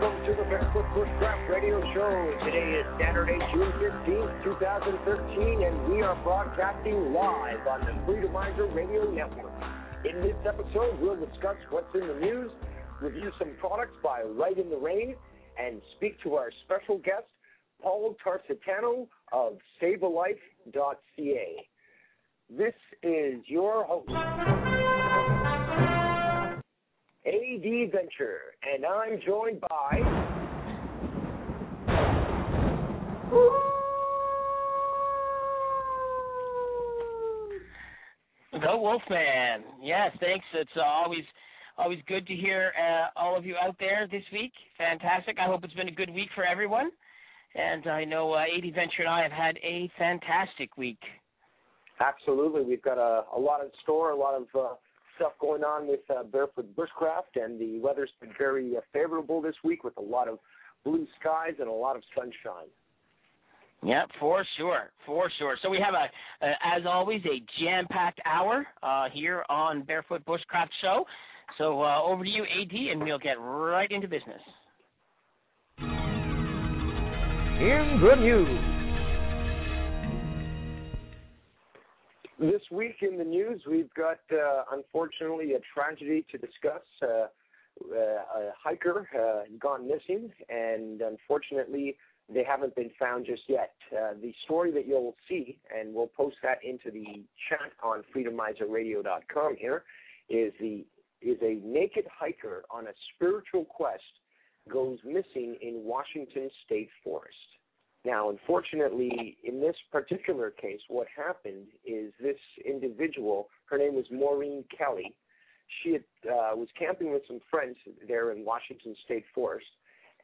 welcome to the Barefoot Bushcraft radio show. Today is Saturday, June 15th, 2013, and we are broadcasting live on the Freedomizer Radio Network. In this episode, we'll discuss what's in the news, review some products by Rite in the Rain, and speak to our special guest, Paul Tarsitano of Save-A-Life.ca. This is your host, AD Venture, and I'm joined by the Wolfman. Yes, thanks. It's always good to hear all of you out there this week. Fantastic. I hope it's been a good week for everyone. And I know AD Venture and I have had a fantastic week. Absolutely. We've got a lot in store, a lot of stuff going on with Barefoot Bushcraft, and the weather's been very favorable this week with a lot of blue skies and a lot of sunshine. Yeah, for sure. So we have, as always, a jam-packed hour here on Barefoot Bushcraft Show. So over to you, AD, and we'll get right into business. In the news. This week in the news, we've got, unfortunately, a tragedy to discuss. A hiker gone missing, and unfortunately, they haven't been found just yet. The story that you'll see, and we'll post that into the chat on freedomizerradio.com here, is a naked hiker on a spiritual quest goes missing in Washington State Forest. Now, unfortunately, in this particular case, what happened is this individual, her name was Maureen Kelly. She was camping with some friends there in Washington State Forest,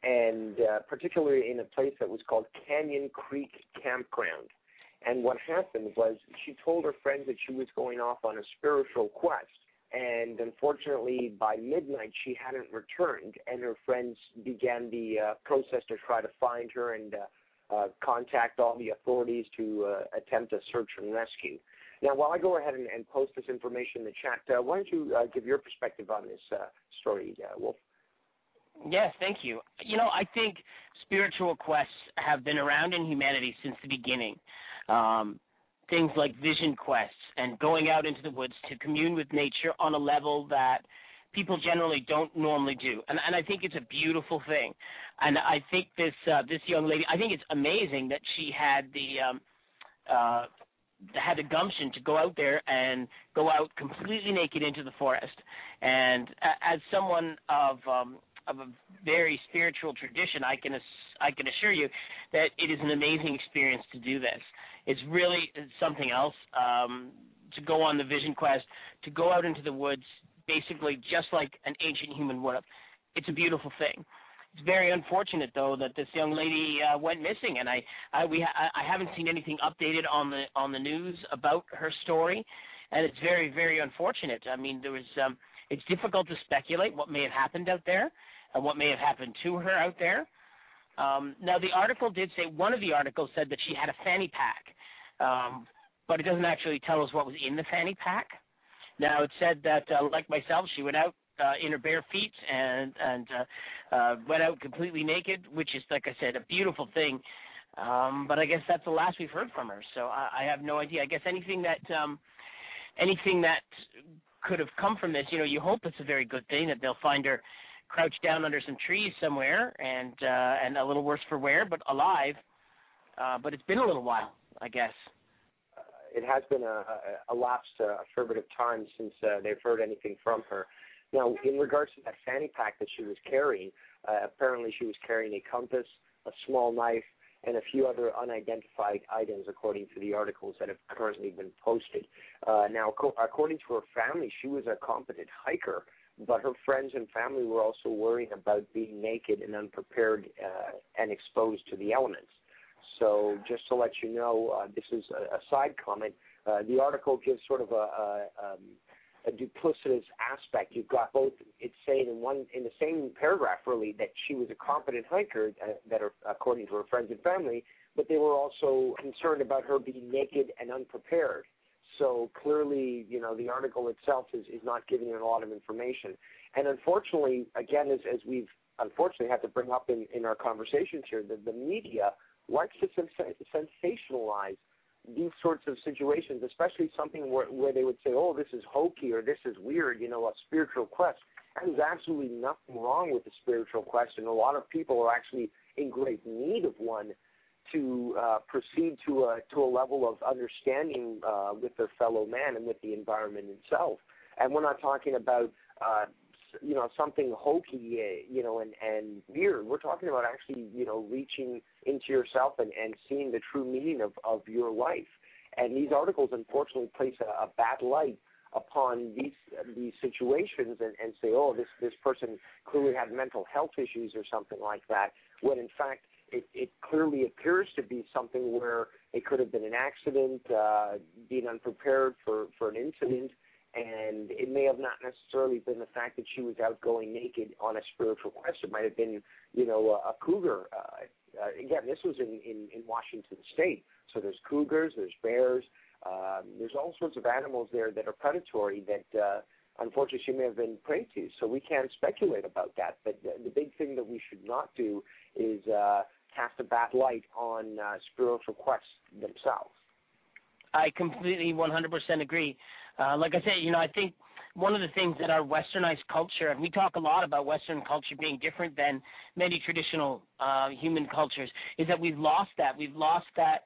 and particularly in a place that was called Canyon Creek Campground. And what happened was she told her friends that she was going off on a spiritual quest. And unfortunately, by midnight, she hadn't returned, and her friends began the process to try to find her and contact all the authorities to attempt a search and rescue. Now, while I go ahead and post this information in the chat, why don't you give your perspective on this story, Wolf? Yes, thank you. You know, I think spiritual quests have been around in humanity since the beginning. Things like vision quests and going out into the woods to commune with nature on a level that people generally don't normally do. And I think it's a beautiful thing. And I think this young lady, I think it's amazing that she had the gumption to go out there and go out completely naked into the forest. And as someone of a very spiritual tradition, I can assure you that it is an amazing experience to do this. It's really something else to go on the vision quest, to go out into the woods, basically just like an ancient human would have. It's a beautiful thing. It's very unfortunate, though, that this young lady went missing, and I haven't seen anything updated on the news about her story, and it's very, very unfortunate. I mean, it's difficult to speculate what may have happened out there and what may have happened to her out there. Now, the article did say, one of the articles said that she had a fanny pack, but it doesn't actually tell us what was in the fanny pack. Now, it said that, like myself, she went out in her bare feet and went out completely naked, which is, like I said, a beautiful thing. But I guess that's the last we've heard from her, so I have no idea. I guess anything that could have come from this, you know, you hope it's a very good thing, that they'll find her crouched down under some trees somewhere and a little worse for wear, but alive. But it's been a little while, I guess. It has been a lapsed fair bit of time since they've heard anything from her. Now, in regards to that fanny pack that she was carrying, apparently she was carrying a compass, a small knife, and a few other unidentified items, according to the articles that have currently been posted. Now, according to her family, she was a competent hiker, but her friends and family were also worrying about being naked and unprepared and exposed to the elements. So just to let you know, this is a side comment. The article gives sort of a duplicitous aspect. You've got both. It's saying in the same paragraph, really, that she was a competent hiker, that are according to her friends and family, but they were also concerned about her being naked and unprepared. So clearly, you know, the article itself is not giving you a lot of information. And unfortunately, again, as we've unfortunately have to bring up in our conversations here, the media likes to sensationalize these sorts of situations, especially something where they would say, oh, this is hokey or this is weird, a spiritual quest. And there's absolutely nothing wrong with the spiritual quest, and a lot of people are actually in great need of one to proceed to a level of understanding with their fellow man and with the environment itself. And we're not talking about something hokey, and weird. We're talking about actually, reaching into yourself and seeing the true meaning of your life. And these articles, unfortunately, place a bad light upon these situations and say, oh, this person clearly had mental health issues or something like that, when in fact it clearly appears to be something where it could have been an accident, being unprepared for an incident, and it may have not necessarily been the fact that she was out going naked on a spiritual quest. It might have been, a cougar. Again, this was in Washington State. So there's cougars, there's bears, there's all sorts of animals there that are predatory that, unfortunately, she may have been prey to. So we can't speculate about that. But the big thing that we should not do is cast a bad light on spiritual quests themselves. I completely 100% agree. Like I said, I think one of the things that our westernized culture, and we talk a lot about Western culture being different than many traditional human cultures, is that we've lost that. We've lost that.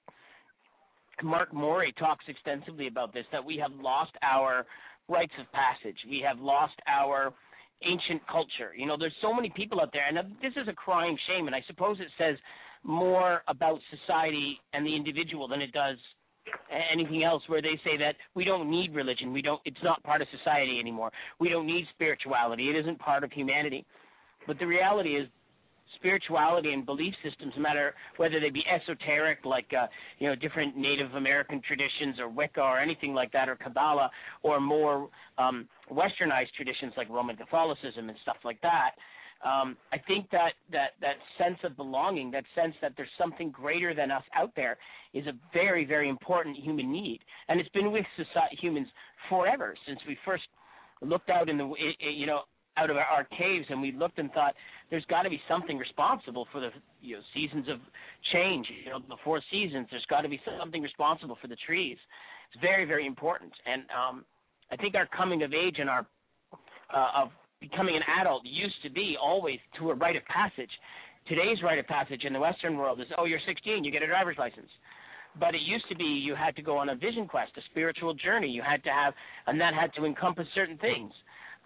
Mark Morey talks extensively about this, that we have lost our rites of passage. We have lost our ancient culture. There's so many people out there, and this is a crying shame, and I suppose it says more about society and the individual than it does anything else, where they say that we don't need religion. It's not part of society anymore. We don't need spirituality. It isn't part of humanity. But the reality is, spirituality and belief systems, no matter whether they be esoteric, like different Native American traditions or Wicca or anything like that, or Kabbalah, or more westernized traditions like Roman Catholicism and stuff like that, I think that sense of belonging, that sense that there's something greater than us out there, is a very, very important human need, and it's been with humans forever, since we first looked out out of our caves, and we looked and thought there's got to be something responsible for the seasons of change, the 4 seasons. There's got to be something responsible for the trees. It's very, very important, and I think our coming of age and our of becoming an adult used to be always to a rite of passage. Today's rite of passage in the Western world is, you're 16, you get a driver's license. But it used to be you had to go on a vision quest, a spiritual journey. You had to have, and that had to encompass certain things.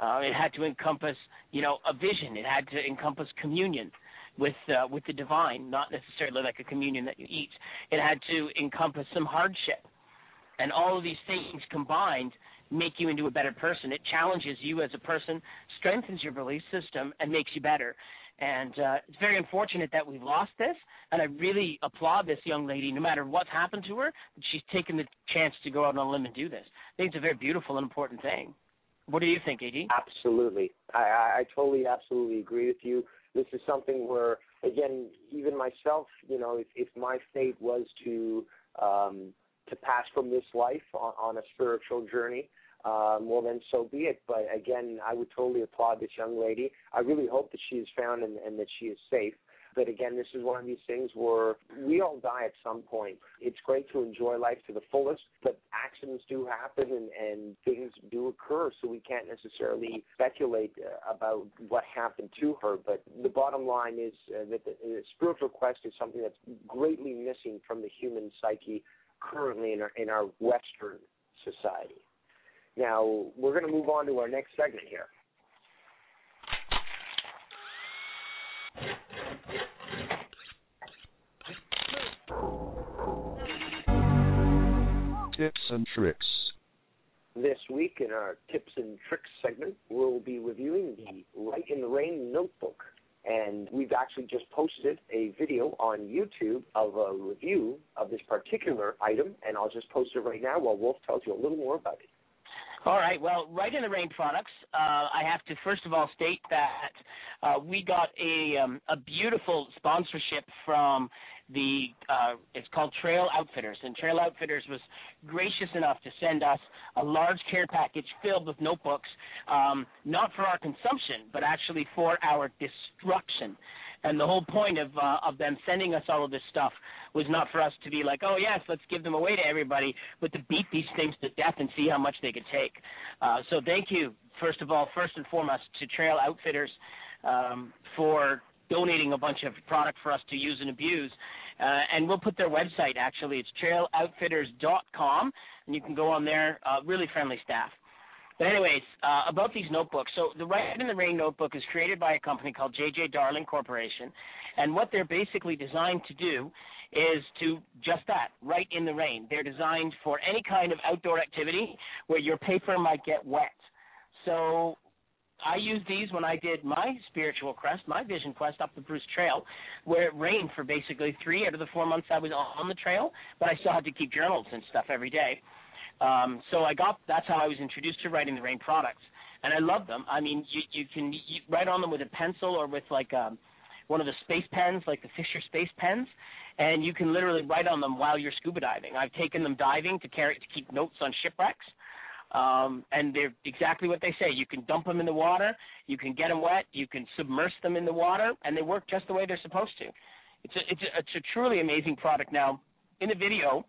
It had to encompass, a vision. It had to encompass communion with the divine, not necessarily like a communion that you eat. It had to encompass some hardship. And all of these things combined make you into a better person. It challenges you as a person, strengthens your belief system, and makes you better. And it's very unfortunate that we've lost this, and I really applaud this young lady, no matter what's happened to her, that she's taken the chance to go out on a limb and do this. I think it's a very beautiful and important thing. What do you think, AD? Absolutely. I totally, absolutely agree with you. This is something where, again, even myself, if my fate was to pass from this life on a spiritual journey, well, then so be it. But again, I would totally applaud this young lady. I really hope that she is found and that she is safe. But again, this is one of these things where we all die at some point. It's great to enjoy life to the fullest, but accidents do happen and things do occur, so we can't necessarily speculate about what happened to her. But the bottom line is that the spiritual quest is something that's greatly missing from the human psyche currently in our Western society. Now, we're going to move on to our next segment here. Tips and tricks. This week in our Tips and Tricks segment, we'll be reviewing the Rite in the Rain notebook. And we've actually just posted a video on YouTube of a review of this particular item, and I'll just post it right now while Wolf tells you a little more about it. All right. Well, Rite in the Rain products, I have to first of all state that we got a beautiful sponsorship from It's called Trail Outfitters, and Trail Outfitters was gracious enough to send us a large care package filled with notebooks, not for our consumption, but actually for our destruction. And the whole point of them sending us all of this stuff was not for us to be like, oh, yes, let's give them away to everybody, but to beat these things to death and see how much they could take. So thank you, first and foremost, to Trail Outfitters for donating a bunch of product for us to use and abuse. And we'll put their website, actually. It's trailoutfitters.com, and you can go on there. Really friendly staff. But anyways, about these notebooks. So the Rite in the Rain notebook is created by a company called J.J. Darling Corporation, and what they're basically designed to do is to just that, write in the rain. They're designed for any kind of outdoor activity where your paper might get wet. So I used these when I did my spiritual quest, my vision quest up the Bruce Trail, where it rained for basically 3 out of the 4 months I was on the trail, but I still had to keep journals and stuff every day. So that's how I was introduced to Write in the Rain products, and I love them. I mean, you can write on them with a pencil or with like one of the space pens, like the Fisher space pens, and you can literally write on them while you're scuba diving. I've taken them diving to keep notes on shipwrecks, and they're exactly what they say. You can dump them in the water, you can get them wet, you can submerge them in the water, and they work just the way they're supposed to. It's a truly amazing product. Now, in the video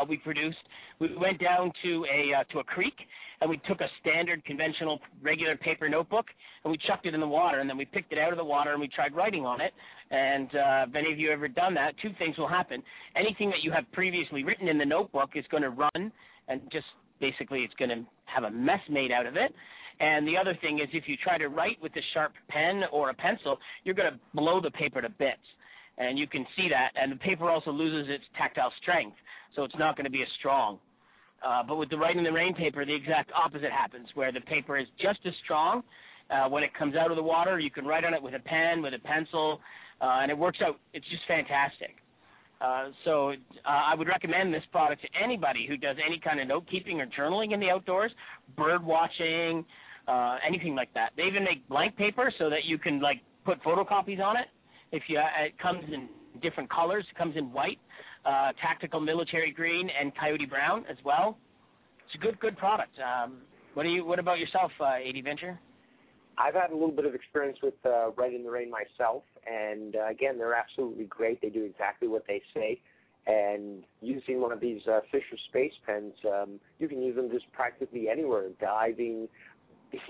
we produced, we went down to a creek, and we took a standard, conventional, regular paper notebook, and we chucked it in the water, and then we picked it out of the water, and we tried writing on it. And if any of you have ever done that, 2 things will happen. Anything that you have previously written in the notebook is going to run, and just basically it's going to have a mess made out of it. And the other thing is, if you try to write with a sharp pen or a pencil, you're going to blow the paper to bits. And you can see that. And the paper also loses its tactile strength, so it's not going to be as strong. But with the Write in the Rain paper, the exact opposite happens, where the paper is just as strong. When it comes out of the water, you can write on it with a pen, with a pencil, and it works out. It's just fantastic. So I would recommend this product to anybody who does any kind of note-keeping or journaling in the outdoors, bird watching, anything like that. They even make blank paper so that you can, like, put photocopies on it. It comes in different colors. It comes in white, tactical military green, and coyote brown as well. It's a good product. What about yourself, AD Venture? I've had a little bit of experience with Write in the Rain myself, and again, they're absolutely great. They do exactly what they say. And using one of these Fisher space pens, you can use them just practically anywhere, diving,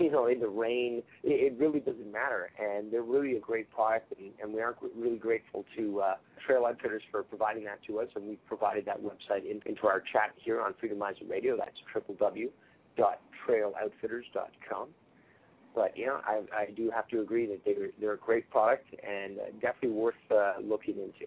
in the rain. It really doesn't matter, and they're really a great product, and we are really grateful to Trail Outfitters for providing that to us, and we've provided that website into our chat here on Freedomizer Radio. That's www.trailoutfitters.com. But, I do have to agree that they're a great product and definitely worth looking into.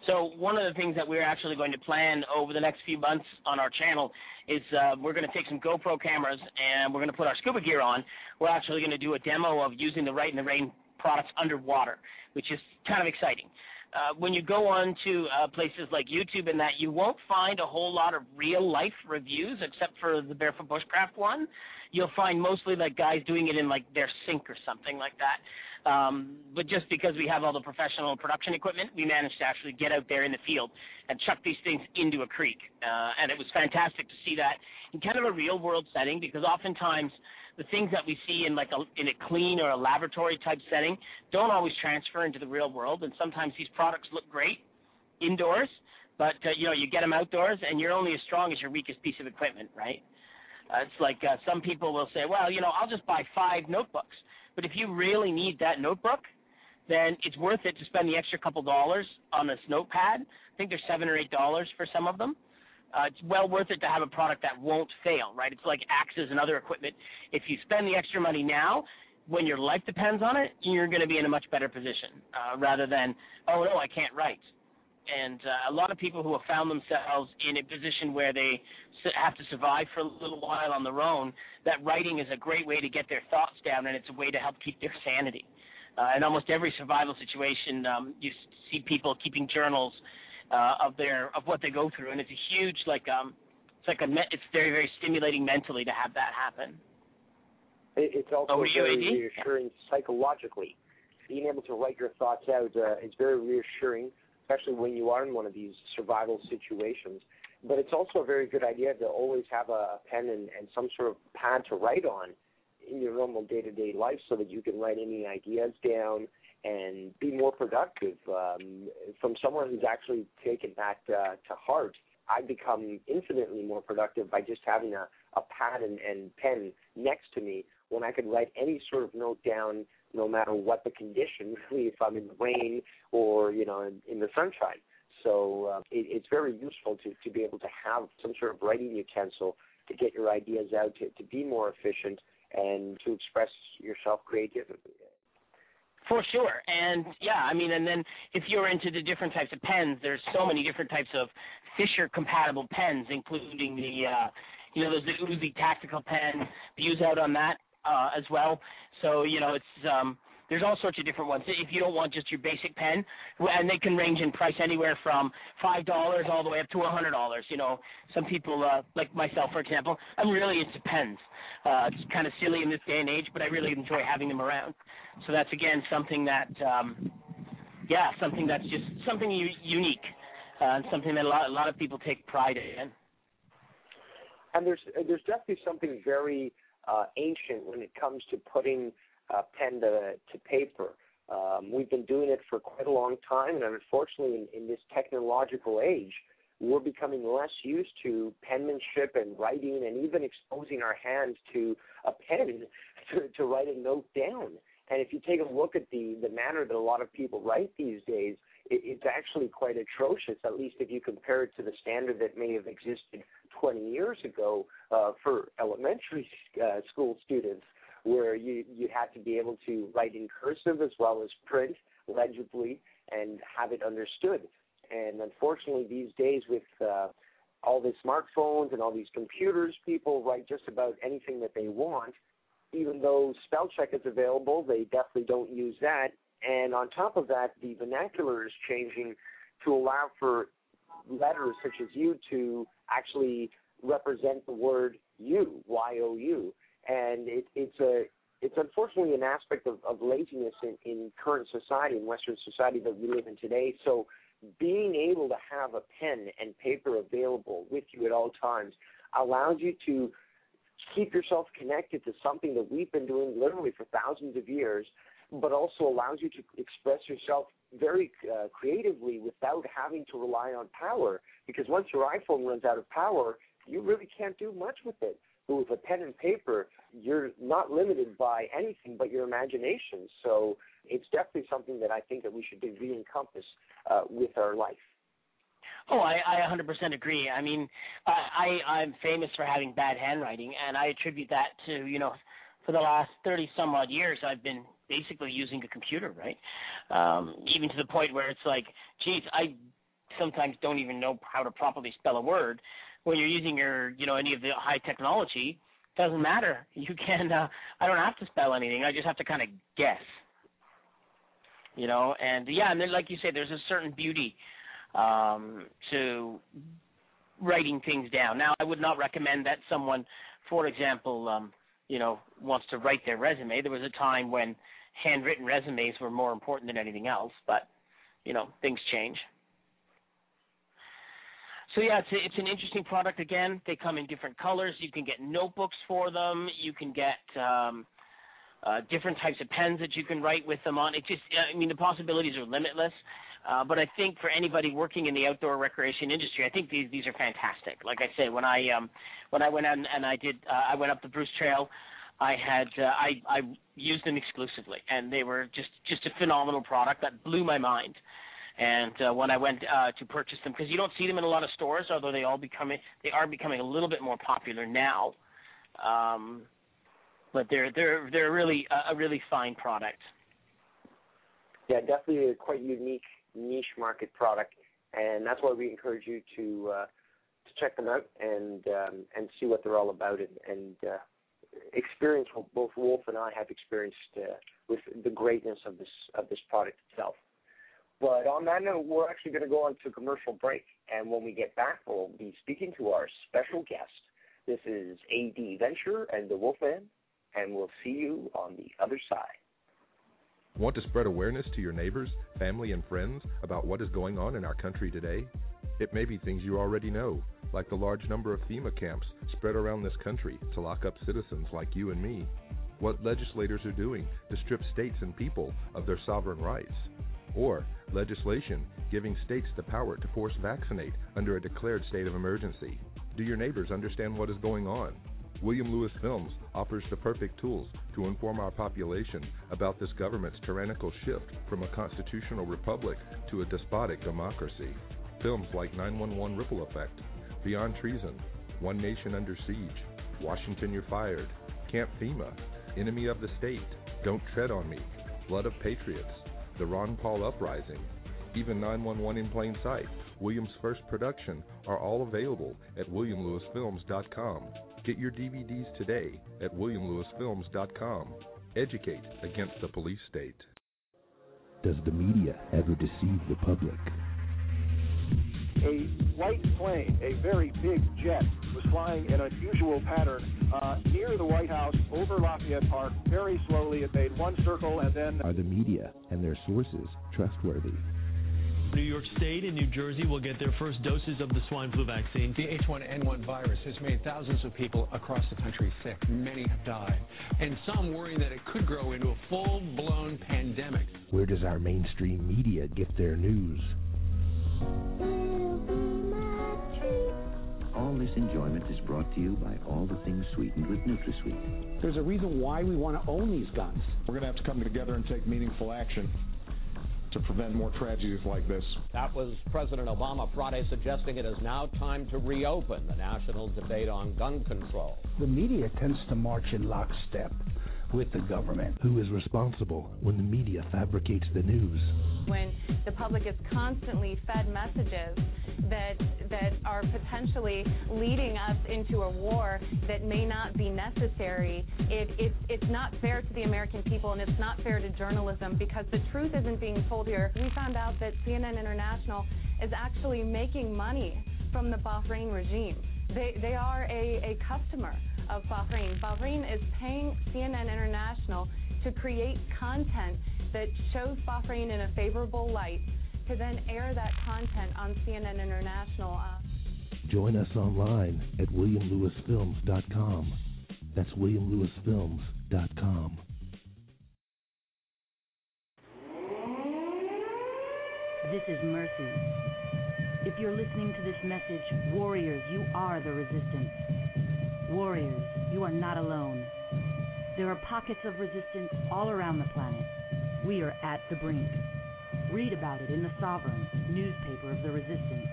So one of the things that we're actually going to plan over the next few months on our channel is we're going to take some GoPro cameras and we're going to put our scuba gear on. We're actually going to do a demo of using the Write in the Rain products underwater, which is kind of exciting. When you go on to places like YouTube and that, you won't find a whole lot of real-life reviews except for the Barefoot Bushcraft one. You'll find mostly like guys doing it in like their sink or something like that. But just because we have all the professional production equipment, we managed to actually get out there in the field and chuck these things into a creek. And it was fantastic to see that in kind of a real-world setting, because oftentimes the things that we see in like in a clean or a laboratory type setting don't always transfer into the real world. And sometimes these products look great indoors, but you get them outdoors, and you're only as strong as your weakest piece of equipment, right? It's like some people will say, well, I'll just buy 5 notebooks. But if you really need that notebook, then it's worth it to spend the extra couple dollars on this notepad. I think they're $7 or $8 for some of them. It's well worth it to have a product that won't fail, right? It's like axes and other equipment. If you spend the extra money now, when your life depends on it, you're going to be in a much better position rather than, oh, no, I can't write. And a lot of people who have found themselves in a position where they have to survive for a little while on their own, that writing is a great way to get their thoughts down, and it's a way to help keep their sanity. In almost every survival situation, you see people keeping journals of what they go through, and it's a huge it's very, very stimulating mentally to have that happen. It's also very reassuring psychologically. Being able to write your thoughts out is very reassuring especially when you are in one of these survival situations. But it's also a very good idea to always have a pen and some sort of pad to write on in your normal day-to-day life so that you can write any ideas down and be more productive. From someone who's actually taken that to heart, I've become infinitely more productive by just having a pad and pen next to me when I can write any sort of note down, no matter what the condition, really, if I'm in the rain or, in the sunshine. So it's very useful to be able to have some sort of writing utensil to get your ideas out, to be more efficient and to express yourself creatively. For sure. And, and then if you're into the different types of pens, there's so many different types of Fisher-compatible pens, including there's the Uzi tactical pen, use out on that as well. So, it's there's all sorts of different ones. If you don't want just your basic pen, and they can range in price anywhere from $5 all the way up to $100. Some people, like myself, for example, I'm really into pens. It's kind of silly in this day and age, but I really enjoy having them around. So that's, again, something that, something that's just something unique, and something that a lot of people take pride in. And there's definitely something very ancient when it comes to putting pen to paper. We've been doing it for quite a long time, and unfortunately in this technological age, we're becoming less used to penmanship and writing and even exposing our hands to a pen to write a note down. And if you take a look at the manner that a lot of people write these days, it's actually quite atrocious, at least if you compare it to the standard that may have existed 20 years ago for elementary school students, where you had to be able to write in cursive as well as print legibly and have it understood. And unfortunately, these days with all the smartphones and all these computers, people write just about anything that they want. Even though spell check is available, they definitely don't use that. And on top of that, the vernacular is changing to allow for letters such as U to actually represent the word you, Y-O-U. And it's unfortunately an aspect of laziness in current society, in Western society that we live in today. So being able to have a pen and paper available with you at all times allows you to keep yourself connected to something that we've been doing literally for thousands of years, but also allows you to express yourself very creatively without having to rely on power. Because once your iPhone runs out of power, you really can't do much with it. But with a pen and paper, you're not limited by anything but your imagination. So it's definitely something that I think that we should re-encompass with our life. Oh, I 100% agree. I mean, I'm famous for having bad handwriting, and I attribute that to, for the last 30-some-odd years, I've been basically using a computer, right? Even to the point where it's like, geez, I sometimes don't even know how to properly spell a word. When you're using your, any of the high technology, it doesn't matter. You can, I don't have to spell anything. I just have to kind of guess, and then, like you say, there's a certain beauty to writing things down. Now, I would not recommend that someone, for example, wants to write their resume. There was a time when handwritten resumes were more important than anything else, but, things change. So, it's an interesting product. Again, they come in different colors. You can get notebooks for them. You can get different types of pens that you can write with them on. The possibilities are limitless. But I think for anybody working in the outdoor recreation industry, I think these are fantastic. Like I say, when I went out and I went up the Bruce Trail, I used them exclusively, and they were just a phenomenal product that blew my mind. And when I went to purchase them, because you don't see them in a lot of stores, although they are becoming a little bit more popular now. But they're really a really fine product. Yeah, definitely a quite unique niche market product, and that's why we encourage you to check them out and see what they're all about and experience what both Wolf and I have experienced with the greatness of this product itself. But on that note, we're actually going to go on to a commercial break, and when we get back, we'll be speaking to our special guest. This is A.D. Venture and the Wolfman, and we'll see you on the other side. Want to spread awareness to your neighbors, family, and friends about what is going on in our country today? It may be things you already know, like the large number of FEMA camps spread around this country to lock up citizens like you and me. What legislators are doing to strip states and people of their sovereign rights. Or legislation giving states the power to force vaccinate under a declared state of emergency. Do your neighbors understand what is going on? William Lewis Films offers the perfect tools to inform our population about this government's tyrannical shift from a constitutional republic to a despotic democracy. Films like 911 Ripple Effect, Beyond Treason, One Nation Under Siege, Washington You're Fired, Camp FEMA, Enemy of the State, Don't Tread on Me, Blood of Patriots, The Ron Paul Uprising, even 911 in Plain Sight, William's first production, are all available at WilliamLewisFilms.com. Get your DVDs today at WilliamLewisFilms.com. Educate against the police state. Does the media ever deceive the public? A white plane, a very big jet, was flying in an unusual pattern near the White House over Lafayette Park. Very slowly, it made one circle and then... Are the media and their sources trustworthy? New York State and New Jersey will get their first doses of the swine flu vaccine. The H1N1 virus has made thousands of people across the country sick. Many have died, and some worrying that it could grow into a full-blown pandemic. Where does our mainstream media get their news? All this enjoyment is brought to you by all the things sweetened with NutraSweet. There's a reason why we want to own these guns. We're going to have to come together and take meaningful action to prevent more tragedies like this. That was President Obama Friday suggesting it is now time to reopen the national debate on gun control. The media tends to march in lockstep with the government. Who is responsible when the media fabricates the news? When the public is constantly fed messages that are potentially leading us into a war that may not be necessary, it's not fair to the American people, and it's not fair to journalism, because the truth isn't being told here. We found out that CNN International is actually making money from the Bahrain regime. They are a customer of Bahrain. Bahrain is paying CNN International to create content that shows Bahrain in a favorable light, to then air that content on CNN International. Join us online at WilliamLewisFilms.com. That's WilliamLewisFilms.com. This is Mercy. If you're listening to this message, warriors, you are the resistance. Warriors, you are not alone. There are pockets of resistance all around the planet. We are at the brink. Read about it in The Sovereign, newspaper of the resistance.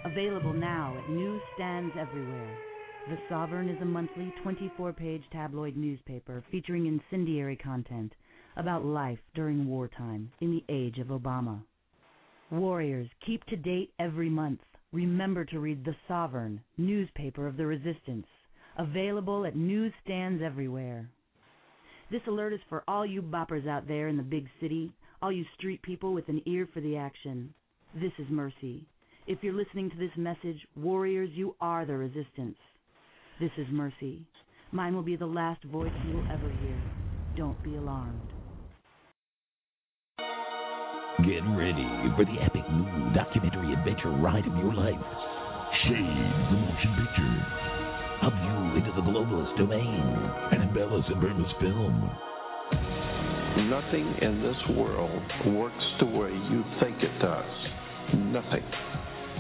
Available now at newsstands everywhere. The Sovereign is a monthly 24-page tabloid newspaper featuring incendiary content about life during wartime in the age of Obama. Warriors, keep to date every month. Remember to read The Sovereign, newspaper of the resistance. Available at newsstands everywhere. This alert is for all you boppers out there in the big city, all you street people with an ear for the action. This is Mercy. If you're listening to this message, warriors, you are the resistance. This is Mercy. Mine will be the last voice you will ever hear. Don't be alarmed. Get ready for the epic new documentary adventure ride of your life. Shade the Motion Picture. Hub you into the globalist domain and embellish in Burma's film. Nothing in this world works the way you think it does. Nothing.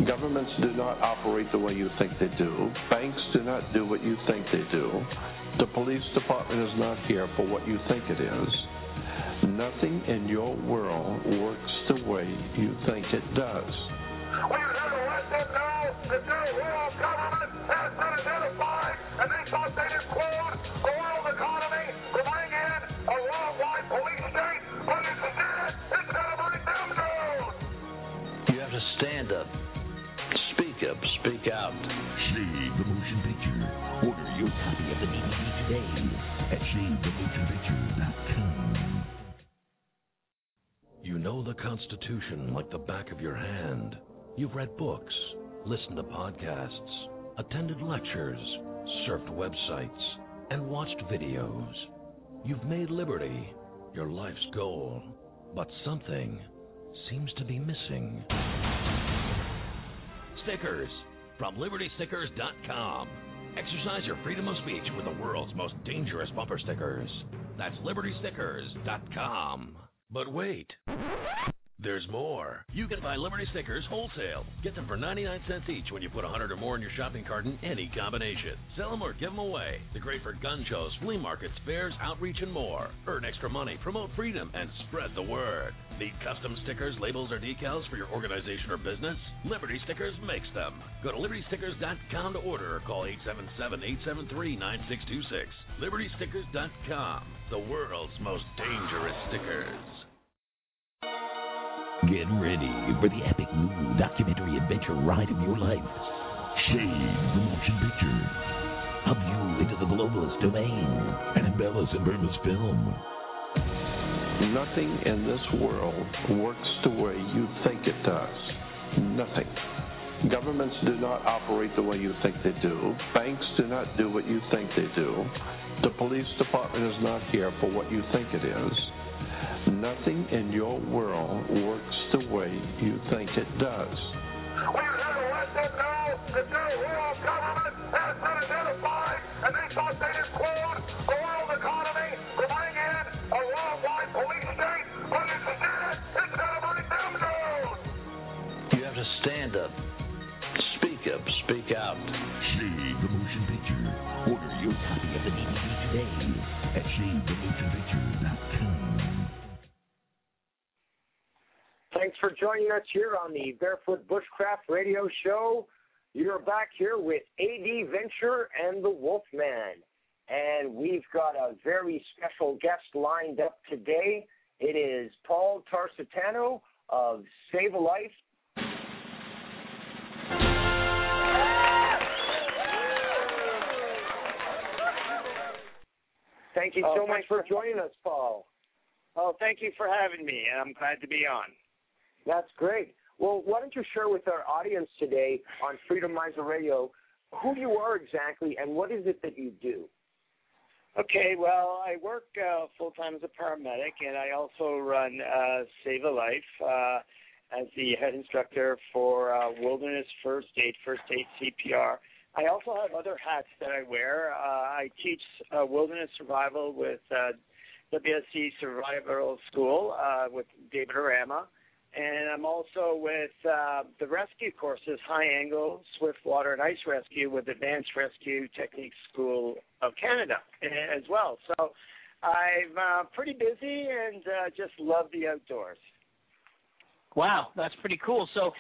Governments do not operate the way you think they do. Banks do not do what you think they do. The police department is not here for what you think it is. Nothing in your world works the way you think it does. We have to let them know that their world government has been identified, and they thought they'd include the world economy to bring in a worldwide police state, but instead it's going to bring them down. You have to stand up, speak out. Shade the Motion Picture. Order your copy of the DVD today at ShadeTheMotionPicture.com. You know the Constitution like the back of your hand. You've read books, listened to podcasts, attended lectures, surfed websites, and watched videos. You've made liberty your life's goal, but something seems to be missing. Stickers from LibertyStickers.com. Exercise your freedom of speech with the world's most dangerous bumper stickers. That's LibertyStickers.com. But wait, there's more. You can buy Liberty Stickers wholesale. Get them for 99 cents each when you put 100 or more in your shopping cart in any combination. Sell them or give them away. They're great for gun shows, flea markets, fairs, outreach, and more. Earn extra money, promote freedom, and spread the word. Need custom stickers, labels, or decals for your organization or business? Liberty Stickers makes them. Go to LibertyStickers.com to order or call 877-873-9626. LibertyStickers.com, the world's most dangerous stickers. Get ready for the epic new documentary adventure ride of your life. Shade the Motion Picture. A view into the globalist domain and embellish Burma's film. Nothing in this world works the way you think it does. Nothing. Governments do not operate the way you think they do. Banks do not do what you think they do. The police department is not here for what you think it is. Nothing in your world works the way you think it does. We've had to let them know that their world government has been identified, and they thought they'd include the world economy to bring in a worldwide police state, but instead it's going to bring them down. You have to stand up, speak up, speak out. Shade the Motion Picture. Order your copy of the DVD today at ShadeTheMotionPicture.com. Thanks for joining us here on the Barefoot Bushcraft radio show. You're back here with A.D. Venture and the Wolfman. And we've got a very special guest lined up today. It is Paul Tarsitano of Save-A-Life. Thank you so much for joining us, Paul. Oh, thank you for having me. I'm glad to be on. That's great. Well, why don't you share with our audience today on Freedomizer Radio who you are exactly and what is it that you do? Okay, well, I work full-time as a paramedic, and I also run Save-A-Life as the head instructor for Wilderness First Aid CPR. I also have other hats that I wear. I teach wilderness survival with WSC Survival School with David Arama. And I'm also with the rescue courses, High Angle, Swift Water, and Ice Rescue with Advanced Rescue Techniques School of Canada as well. So I'm pretty busy and just love the outdoors. Wow, that's pretty cool. So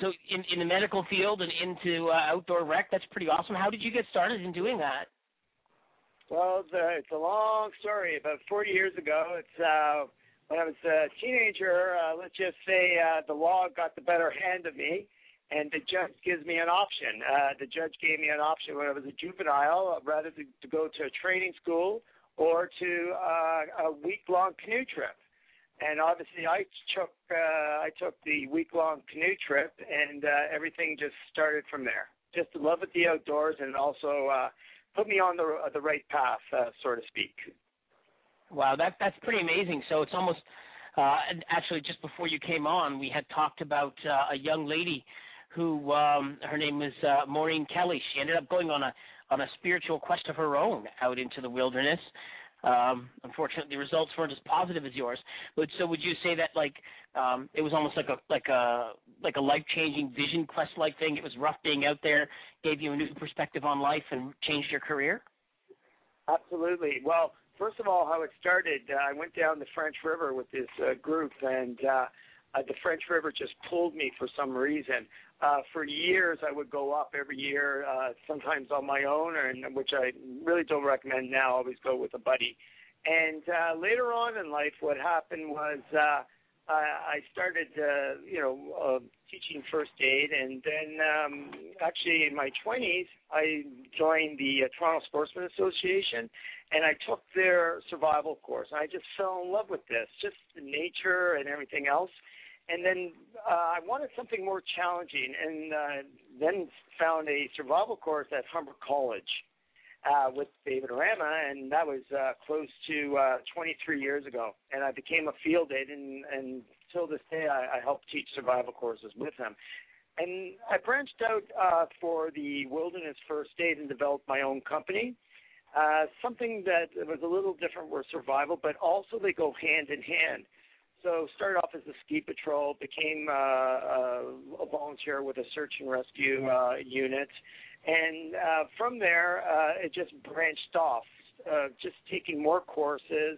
so in the medical field and into outdoor rec, that's pretty awesome. How did you get started in doing that? Well, it's a long story. About 40 years ago, when I was a teenager, let's just say the law got the better hand of me, and the judge gives me an option. The judge gave me an option when I was a juvenile, rather to go to a training school or to a week-long canoe trip. And obviously, I took the week-long canoe trip, and everything just started from there. Just the love of the outdoors, and also put me on the right path, so to speak. Wow, that's pretty amazing. So it's almost actually just before you came on, we had talked about a young lady who her name was Maureen Kelly. She ended up going on a spiritual quest of her own out into the wilderness. Unfortunately, the results weren't as positive as yours. But so would you say that it was almost like a life-changing vision quest-like thing? It was rough being out there, gave you a new perspective on life, and changed your career? Absolutely. Well, first of all, how it started, I went down the French River with this group, and the French River just pulled me for some reason. For years, I would go up every year, sometimes on my own, which I really don't recommend now. Always go with a buddy. And later on in life, what happened was I started, teaching first aid, and then actually in my 20s, I joined the Toronto Sportsman Association, and I took their survival course. I just fell in love with this, just the nature and everything else. And then I wanted something more challenging, and then found a survival course at Humber College. with David Arama, and that was close to 23 years ago. And I became a field aide, and till this day I help teach survival courses with him. And I branched out for the wilderness first aid and developed my own company, something that was a little different with survival, but also they go hand in hand. So started off as a ski patrol, became a volunteer with a search and rescue unit, and from there it just branched off, just taking more courses,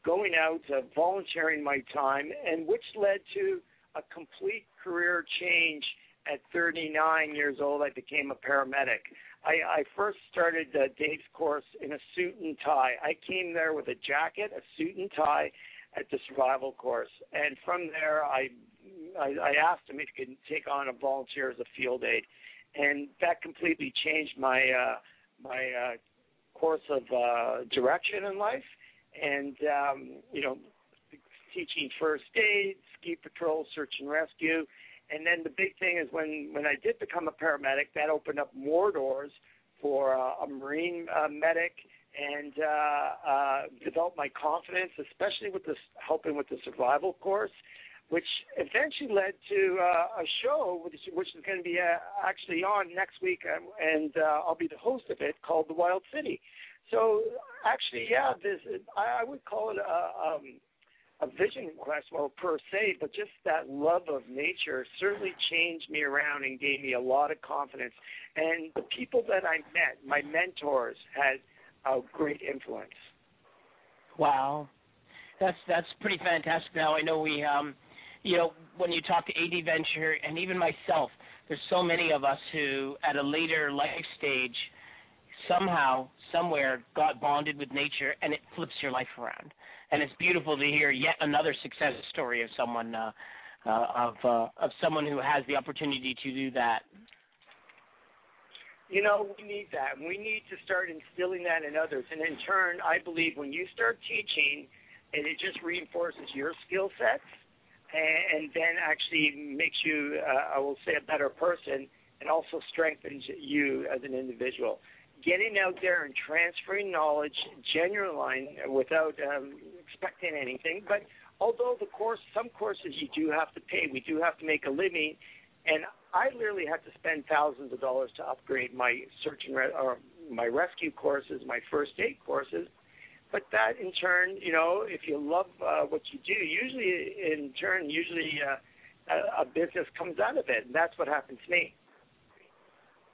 going out, volunteering my time, and which led to a complete career change. At 39 years old, I became a paramedic. I first started Dave's course in a suit and tie. I came there with a jacket, a suit and tie, at the survival course, and from there I asked him if he could take on a volunteer as a field aide, and that completely changed my course of direction in life, and teaching first aid, ski patrol, search and rescue, and then the big thing is when I did become a paramedic, that opened up more doors for a Marine medic, and developed my confidence, especially with this helping with the survival course, which eventually led to a show which is going to be actually on next week, and I'll be the host of it, called The Wild City. So actually, yeah, I would call it a vision quest, well, per se, but just that love of nature certainly changed me around and gave me a lot of confidence. And the people that I met, my mentors, had a great influence. Wow, that's pretty fantastic. Now I know we, when you talk to AD Venture and even myself, there's so many of us who, at a later life stage, somehow, somewhere, got bonded with nature, and it flips your life around. And it's beautiful to hear yet another success story of someone, of someone who has the opportunity to do that. We need that. We need to start instilling that in others. And in turn, I believe when you start teaching, and it just reinforces your skill sets and then actually makes you, I will say, a better person, and also strengthens you as an individual. Getting out there and transferring knowledge, genuine, without expecting anything. But although some courses you do have to pay, we do have to make a living, and I literally had to spend thousands of dollars to upgrade my search and or my rescue courses, my first aid courses. But that, in turn, if you love what you do, usually a business comes out of it, and that's what happened to me.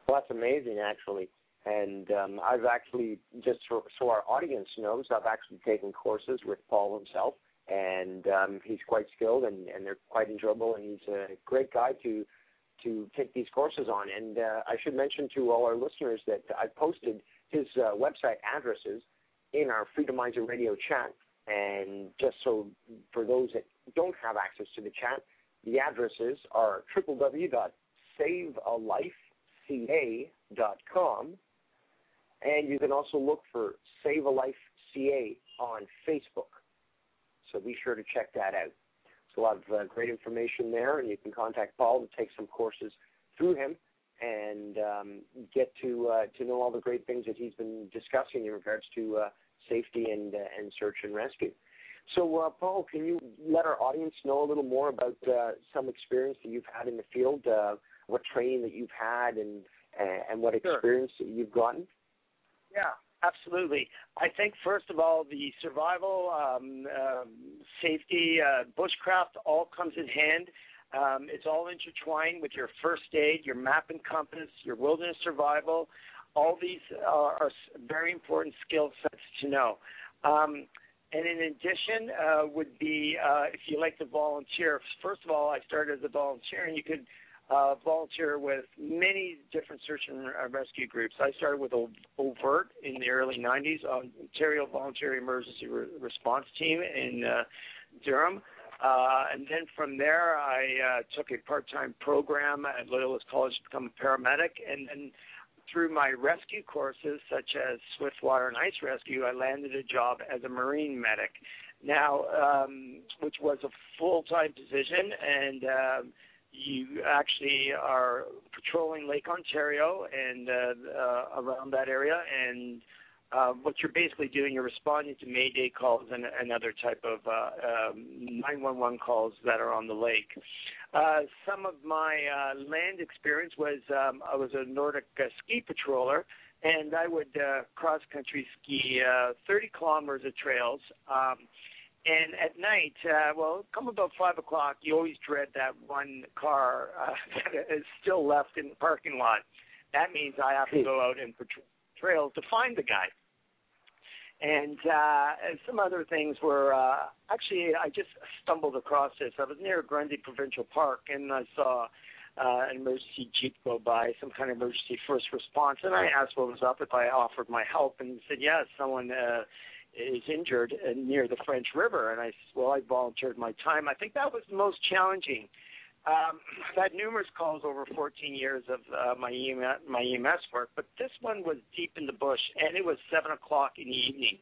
Well, that's amazing, actually. And I've actually, just so our audience knows, I've actually taken courses with Paul himself, and he's quite skilled, and they're quite enjoyable, and he's a great guy to take these courses on. And I should mention to all our listeners that I posted his website addresses in our Freedomizer Radio chat, and just so for those that don't have access to the chat, the addresses are www.savealifeca.com, and you can also look for Save-A-Life CA on Facebook. So be sure to check that out. There's a lot of great information there, and you can contact Paul to take some courses through him and get to know all the great things that he's been discussing in regards to safety and search and rescue. So, Paul, can you let our audience know a little more about some experience that you've had in the field, what training that you've had, and what experience that you've gotten? Yeah, absolutely. I think, first of all, the survival, safety, bushcraft all comes in hand. It's all intertwined with your first aid, your map and compass, your wilderness survival. All these are very important skill sets to know. And in addition would be, if you like to volunteer, first of all, I started as a volunteer, and you could volunteer with many different search and rescue groups. I started with OVERT in the early 90s, Ontario Voluntary Emergency Response Team in Durham. And then from there, I took a part-time program at Loyalist College to become a paramedic. And then through my rescue courses, such as Swift Water and Ice Rescue, I landed a job as a Marine medic. Now, which was a full-time position, and you actually are patrolling Lake Ontario and around that area, and what you're basically doing, you're responding to Mayday calls and other type of 911 calls that are on the lake. Some of my land experience was I was a Nordic ski patroller, and I would cross-country ski 30 kilometers of trails. And at night, come about 5 o'clock, you always dread that one car that is still left in the parking lot. That means I have to go out and patrol trails to find the guy. And some other things were, actually, I just stumbled across this. I was near Grundy Provincial Park, and I saw an emergency jeep go by, some kind of emergency first response, and I asked what was up, if I offered my help, and he said, yes, someone is injured near the French River. And I said, well, I volunteered my time. I think that was the most challenging. I've had numerous calls over 14 years of my EMS work, but this one was deep in the bush, and it was 7 o'clock in the evening.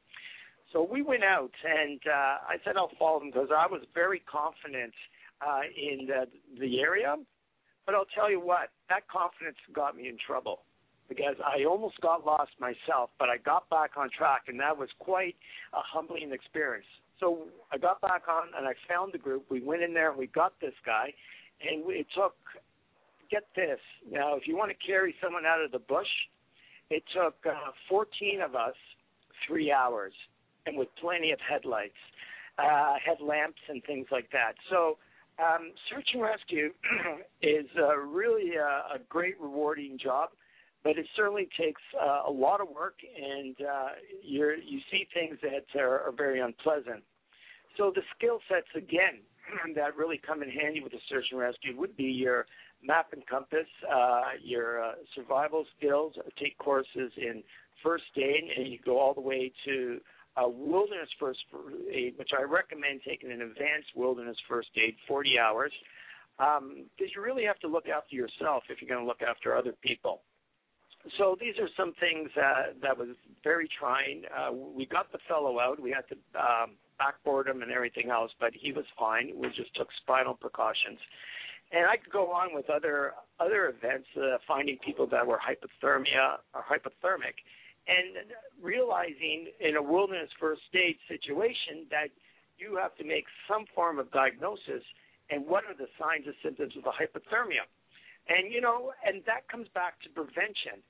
So we went out, and I said I'll follow them because I was very confident in the area. But I'll tell you what, that confidence got me in trouble because I almost got lost myself, but I got back on track, and that was quite a humbling experience. So I got back on, and I found the group. We went in there, and we got this guy. And it took, get this, now if you want to carry someone out of the bush, it took 14 of us 3 hours, and with plenty of headlamps and things like that. So search and rescue is really a great rewarding job, but it certainly takes a lot of work, and you see things that are very unpleasant. So the skill sets, again, that really come in handy with the search and rescue would be your map and compass, your survival skills, take courses in first aid, and you go all the way to wilderness first aid, which I recommend taking an advanced wilderness first aid, 40 hours, because you really have to look after yourself if you're going to look after other people. So these are some things that was very trying. We got the fellow out. We had to backboard him and everything else, but he was fine. We just took spinal precautions. And I could go on with other events, finding people that were hypothermia or hypothermic, and realizing in a wilderness first aid situation that you have to make some form of diagnosis and what are the signs and symptoms of the hypothermia. And, and that comes back to prevention.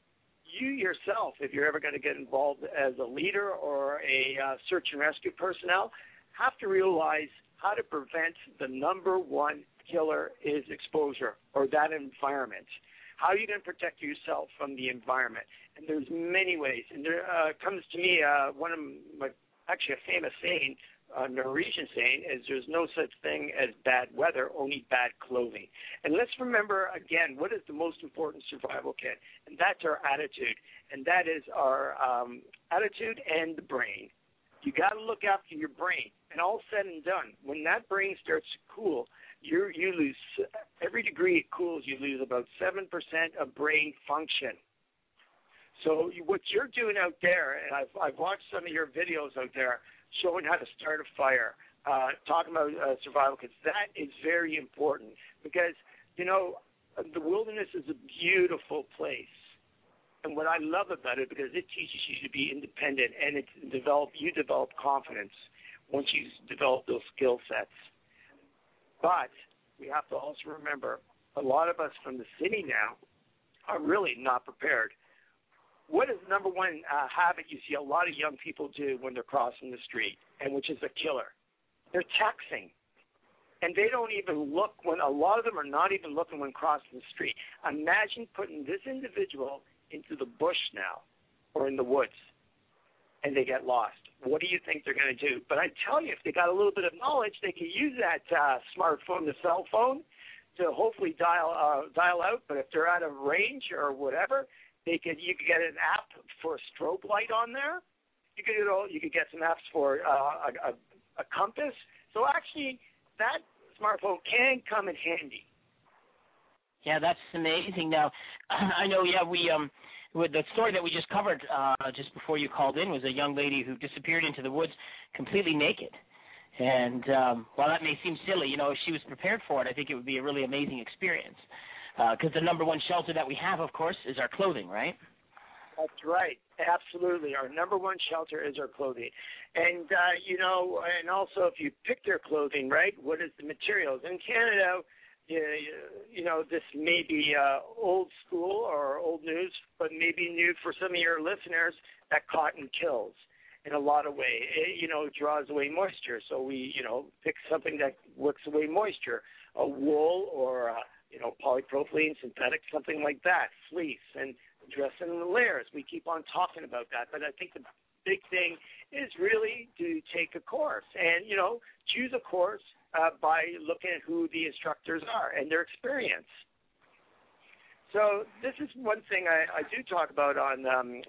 You yourself, if you're ever going to get involved as a leader or a search and rescue personnel, have to realize how to prevent the number one killer is exposure or that environment. How are you going to protect yourself from the environment? And there's many ways. And there comes to me one of my, actually a famous saying, Norwegian saying, is there's no such thing as bad weather, only bad clothing. And let's remember, again, what is the most important survival kit? And that's our attitude. And that is our attitude and the brain. You got to look after your brain. And all said and done, when that brain starts to cool, you lose, every degree it cools, you lose about 7% of brain function. So what you're doing out there, and I've watched some of your videos out there, showing how to start a fire, talking about survival kits. That is very important because, the wilderness is a beautiful place. And what I love about it, because it teaches you to be independent and you develop confidence once you develop those skill sets. But we have to also remember a lot of us from the city now are really not prepared. What is the number one habit you see a lot of young people do when they're crossing the street, and which is a killer? They're texting. And they don't even look a lot of them are not even looking when crossing the street. Imagine putting this individual into the bush now or in the woods, and they get lost. What do you think they're going to do? But I tell you, if they got a little bit of knowledge, they can use that smartphone, the cell phone, to hopefully dial out. But if they're out of range or whatever, you could get an app for a strobe light on there. You could get some apps for a compass. So actually, that smartphone can come in handy. Yeah, that's amazing. Now, I know. Yeah, with the story that we just covered just before you called in was a young lady who disappeared into the woods completely naked. And while that may seem silly, if she was prepared for it, I think it would be a really amazing experience. Because the number one shelter that we have, of course, is our clothing, right? That's right. Absolutely. Our number one shelter is our clothing. And, and also if you pick their clothing, right, what is the materials? In Canada, this may be old school or old news, but maybe new for some of your listeners, that cotton kills in a lot of ways. It draws away moisture. So we, pick something that works away moisture, a wool or, polypropylene, synthetic, something like that, fleece, and dress in the layers. We keep on talking about that. But I think the big thing is really to take a course and, choose a course by looking at who the instructors are and their experience. So this is one thing I do talk about on,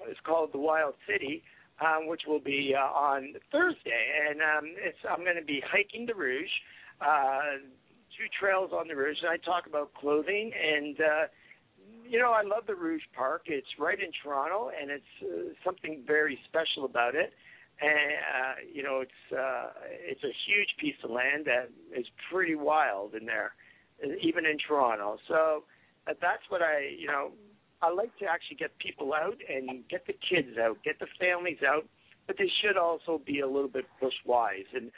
it's called The Wild City, which will be on Thursday. And I'm going to be hiking the Rouge, 2 trails on the Rouge, and I talk about clothing. And, I love the Rouge Park. It's right in Toronto, and it's something very special about it. And, it's a huge piece of land that is pretty wild in there, even in Toronto. So that's what I like to actually get people out and get the kids out, get the families out, but they should also be a little bit bush-wise and,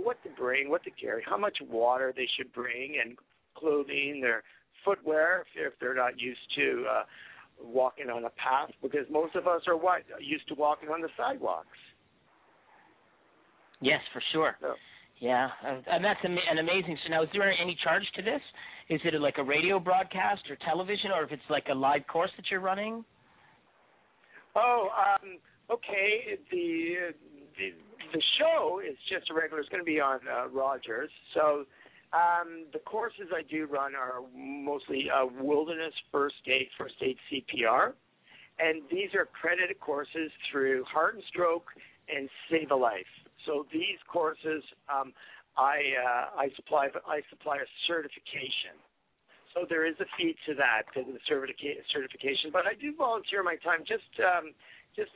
what to bring, what to carry, how much water they should bring, and clothing, their footwear, if they're not used to walking on a path, because most of us are used to walking on the sidewalks. Yes, for sure. So. Yeah, and that's an amazing. So now, is there any charge to this? Is it like a radio broadcast or television, or if it's like a live course that you're running? Oh, okay. The show is just a regular. It's going to be on Rogers. So the courses I do run are mostly wilderness first aid CPR, and these are accredited courses through Heart and Stroke and Save-A-Life. So these courses, I supply a certification. So there is a fee to that, to the certification. But I do volunteer my time. Just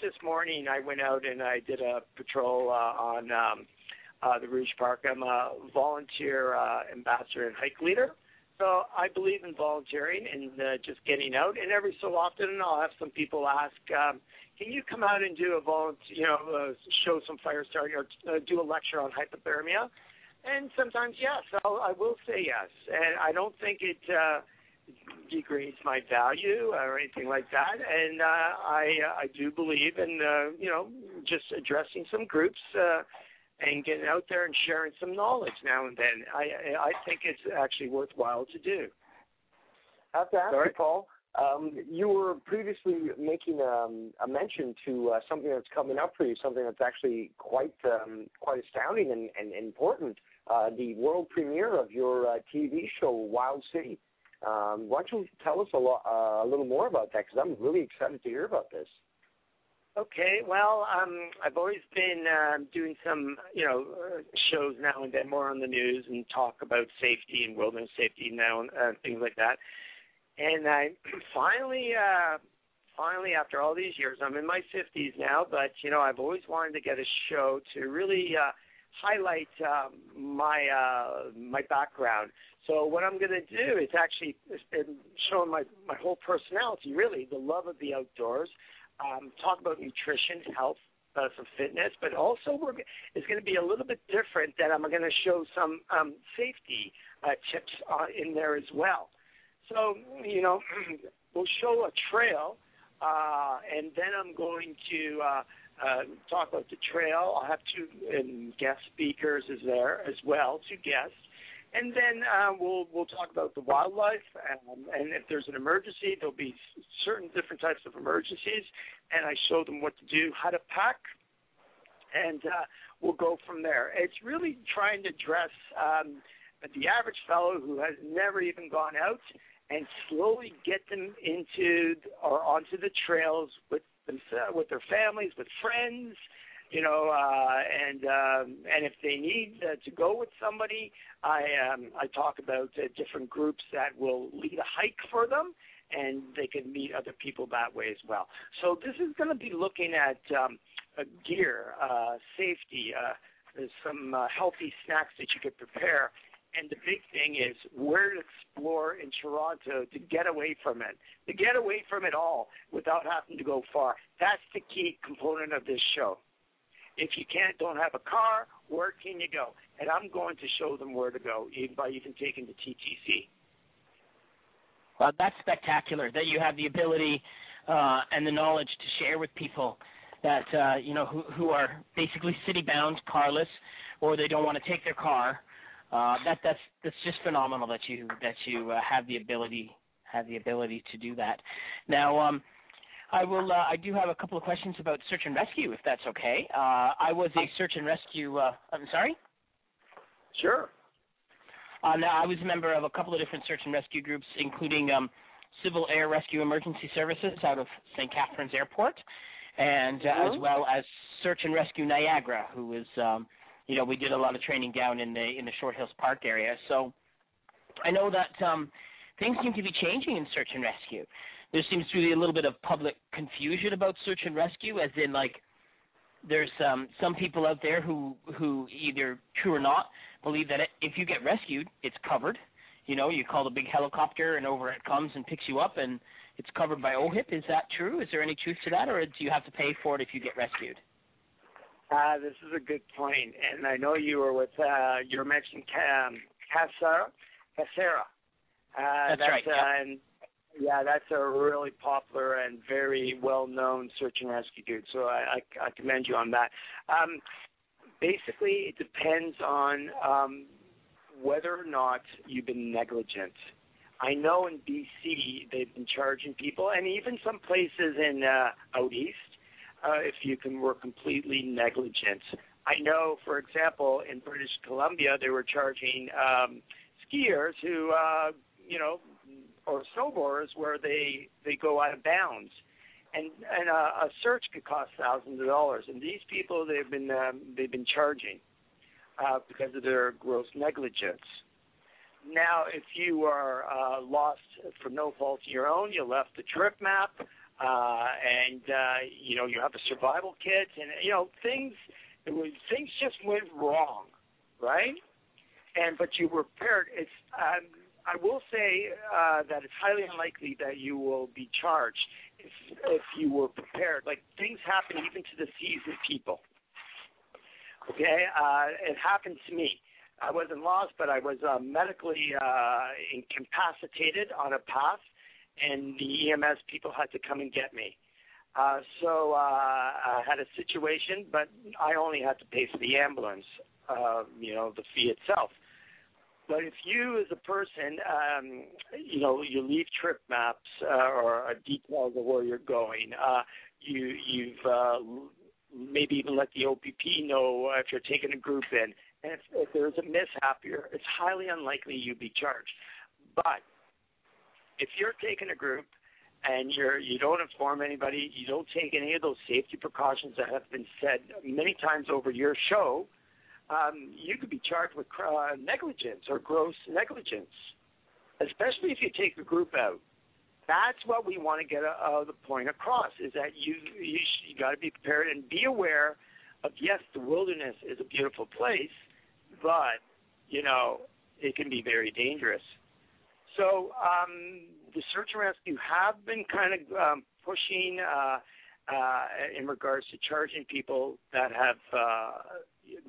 this morning, I went out and I did a patrol on the Rouge Park. I'm a volunteer ambassador and hike leader. So I believe in volunteering and just getting out. And every so often, I'll have some people ask, can you come out and do a show some fire starting or do a lecture on hypothermia? And sometimes, yes, I will say yes. And I don't think it degrades my value or anything like that. And I do believe in, just addressing some groups and getting out there and sharing some knowledge now and then. I think it's actually worthwhile to do. I have to ask you, Paul, you were previously making a mention to something that's coming up for you, something that's actually quite astounding and important, the world premiere of your TV show, Wild City. Why don't you tell us a little more about that, because I'm really excited to hear about this. Okay, well, I've always been doing some, shows now and then, more on the news, and talk about safety and wilderness safety now and things like that. And I finally, after all these years, I'm in my 50s now, but, I've always wanted to get a show to really highlight my background. So what I'm going to do is actually showing my whole personality, really, the love of the outdoors, talk about nutrition, health, some fitness, but also it's going to be a little bit different, that I'm going to show some safety tips in there as well. So, we'll show a trail, and then I'm going to talk about the trail. I'll have 2 guest speakers as well, 2 guests. And then we'll talk about the wildlife, and if there's an emergency, there'll be certain different types of emergencies, and I show them what to do, how to pack, and we'll go from there. It's really trying to address the average fellow who has never even gone out, and slowly get them into or onto the trails with themselves, with their families, with friends, and if they need to go with somebody, I talk about different groups that will lead a hike for them, and they can meet other people that way as well. So this is going to be looking at gear, safety, There's some healthy snacks that you could prepare. And the big thing is where to explore in Toronto to get away from it, to get away from it all without having to go far. That's the key component of this show. If you don't have a car, where can you go? And I'm going to show them where to go, even by even taking the TTC. Well, that's spectacular that you have the ability and the knowledge to share with people that who are basically city-bound, carless, or they don't want to take their car. That's just phenomenal that you have the ability to do that. Now, I do have a couple of questions about search and rescue, if that's okay. I was a search and rescue. I'm sorry. Sure. Now, I was a member of a couple of different search and rescue groups, including Civil Air Rescue Emergency Services out of St. Catharines Airport, and as well as Search and Rescue Niagara, who is, we did a lot of training down in the Short Hills Park area. So I know that things seem to be changing in search and rescue. There seems to be a little bit of public confusion about search and rescue, as in, like, there's some people out there who either true or not believe that if you get rescued, it's covered. You call the big helicopter and over it comes and picks you up and it's covered by OHIP. Is that true? Is there any truth to that, or do you have to pay for it if you get rescued? This is a good point, and I know you were with, you were mentioning Casera. That's right. And that's a really popular and very well-known search and rescue dude, so I commend you on that. Basically, it depends on whether or not you've been negligent. I know in BC they've been charging people, and even some places in out east, if you were completely negligent. I know, for example, in British Columbia, they were charging skiers who, or snowboarders where they go out of bounds. And a search could cost thousands of dollars. And these people, they've been charging because of their gross negligence. Now, if you are lost for no fault of your own, you left the trip map, and you have a survival kit, and things just went wrong, right? But you were prepared. I will say that it's highly unlikely that you will be charged if you were prepared. Like, things happen even to the seasoned people. Okay, it happened to me. I wasn't lost, but I was medically incapacitated on a path, and the EMS people had to come and get me. So I had a situation, but I only had to pay for the ambulance, the fee itself. But if you, as a person, you leave trip maps or details of where you're going, you've maybe even let the OPP know if you're taking a group in. And if there's a mishap, it's highly unlikely you'll be charged. But if you're taking a group and you don't inform anybody, you don't take any of those safety precautions that have been said many times over your show, you could be charged with negligence or gross negligence, especially if you take the group out. That's what we want to get the point across, is that you got to be prepared and be aware of, yes, the wilderness is a beautiful place, but, it can be very dangerous. So the search and rescue have been kind of pushing in regards to charging people that have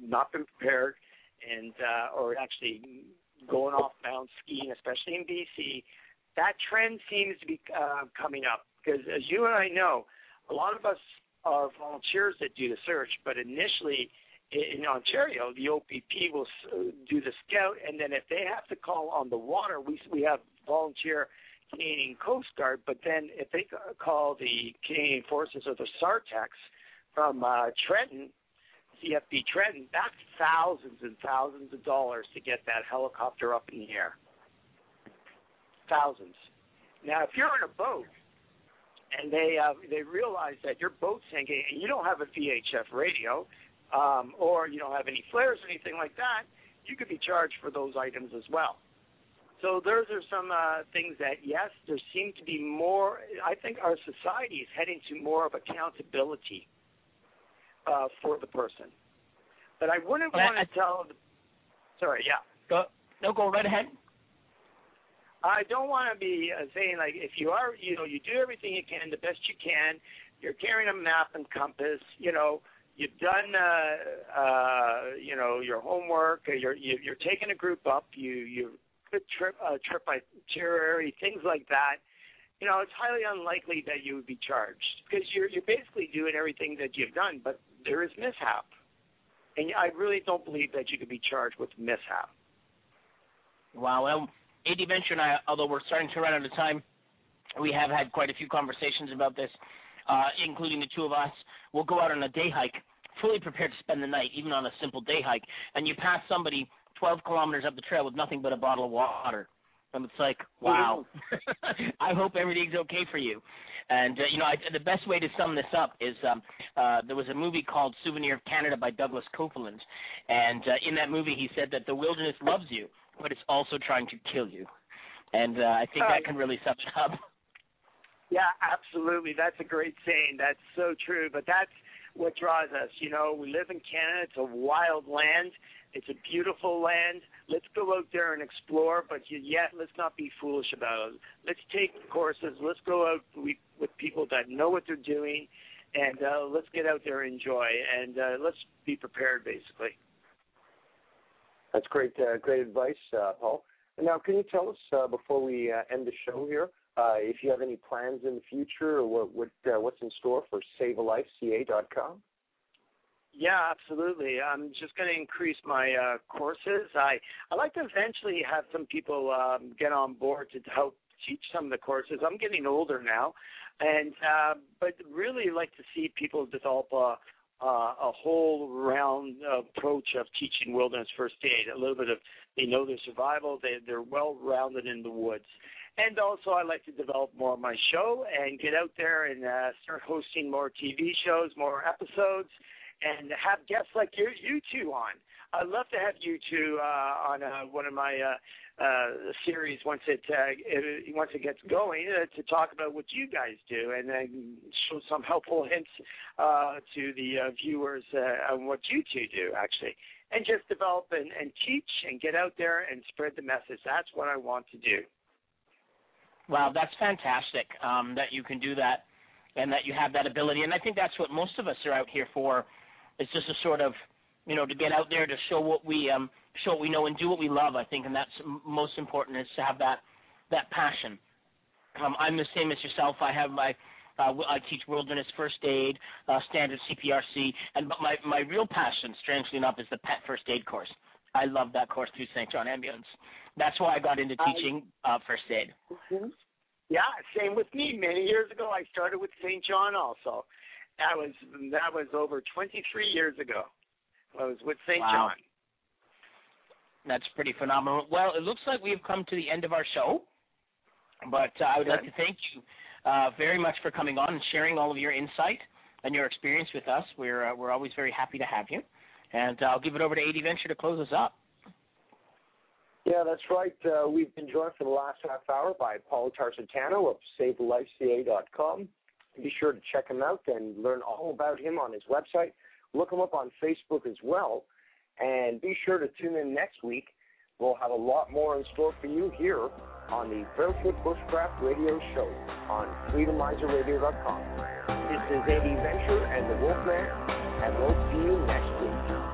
not been prepared and or actually going off bound skiing, especially in BC. That trend seems to be coming up because, as you and I know, a lot of us are volunteers that do the search, but initially in Ontario, the OPP will do the scout, and then if they have to call on the water, we have volunteer Canadian Coast Guard, but then if they call the Canadian Forces or the SARTEX from Trenton, CFB Trenton, that's thousands and thousands of dollars to get that helicopter up in the air. Thousands. Now, if you're in a boat and they realize that your boat's sinking and you don't have a VHF radio or you don't have any flares or anything like that, you could be charged for those items as well. So those are some things that, yes, there seem to be more. I think our society is heading to more of accountability for the person. But I wouldn't want to tell. Sorry, yeah. Go right ahead. I don't want to be saying, like, if you are, you do everything you can, the best you can. You're carrying a map and compass. You've done, your homework. You're taking a group up. You trip itinerary, things like that. It's highly unlikely that you would be charged because you're basically doing everything that you've done, but there is mishap. And I really don't believe that you could be charged with mishap. Wow. Well, AD Venture and I, although we're starting to run out of time, we have had quite a few conversations about this, including the two of us. We'll go out on a day hike, fully prepared to spend the night, even on a simple day hike, and you pass somebody 12 kilometers up the trail with nothing but a bottle of water. And it's like, wow. I hope everything's okay for you. And, the best way to sum this up is there was a movie called Souvenir of Canada by Douglas Copeland. And in that movie, he said that the wilderness loves you, but it's also trying to kill you. And I think that can really sum it up. Yeah, absolutely. That's a great saying. That's so true. But that's what draws us. We live in Canada. It's a wild land. It's a beautiful land. Let's go out there and explore, but yet let's not be foolish about it. Let's take courses. Let's go out with people that know what they're doing, and let's get out there and enjoy, and let's be prepared, basically. That's great advice, Paul. And now, can you tell us, before we end the show here, if you have any plans in the future or what's in store for SaveALifeCA.com? Yeah, absolutely. I'm just going to increase my courses. I like to eventually have some people get on board to help teach some of the courses. I'm getting older now, and but really like to see people develop a whole round approach of teaching wilderness first aid. A little bit of their survival. They're well rounded in the woods. And also, I like to develop more of my show and get out there and start hosting more TV shows, more episodes, and have guests like you two on. I'd love to have you two on one of my series once it gets going to talk about what you guys do and then show some helpful hints to the viewers on what you two do, actually. And just develop and teach and get out there and spread the message. That's what I want to do. Wow, that's fantastic that you can do that and that you have that ability. And I think that's what most of us are out here for. It's just a sort of, to get out there to show what we know and do what we love, I think, and that's most important is to have that passion. I'm the same as yourself. I have I teach wilderness first aid, standard CPRC, and my real passion, strangely enough, is the pet first aid course. I love that course through St. John Ambulance. That's why I got into teaching first aid. Mm-hmm. Yeah, same with me. Many years ago, I started with St. John also. That was over 23 years ago. I was with St. John. That's pretty phenomenal. Well, it looks like we've come to the end of our show, but I would like to thank you very much for coming on and sharing all of your insight and your experience with us. We're always very happy to have you, and I'll give it over to AD Venture to close us up. Yeah, that's right. We've been joined for the last half hour by Paul Tarsitano of SaveALifeCA.com. Be sure to check him out and learn all about him on his website. Look him up on Facebook as well. And be sure to tune in next week. We'll have a lot more in store for you here on the Barefoot Bushcraft Radio Show on FreedomizerRadio.com. This is AD Venture and the Wolfman, and we'll see you next week.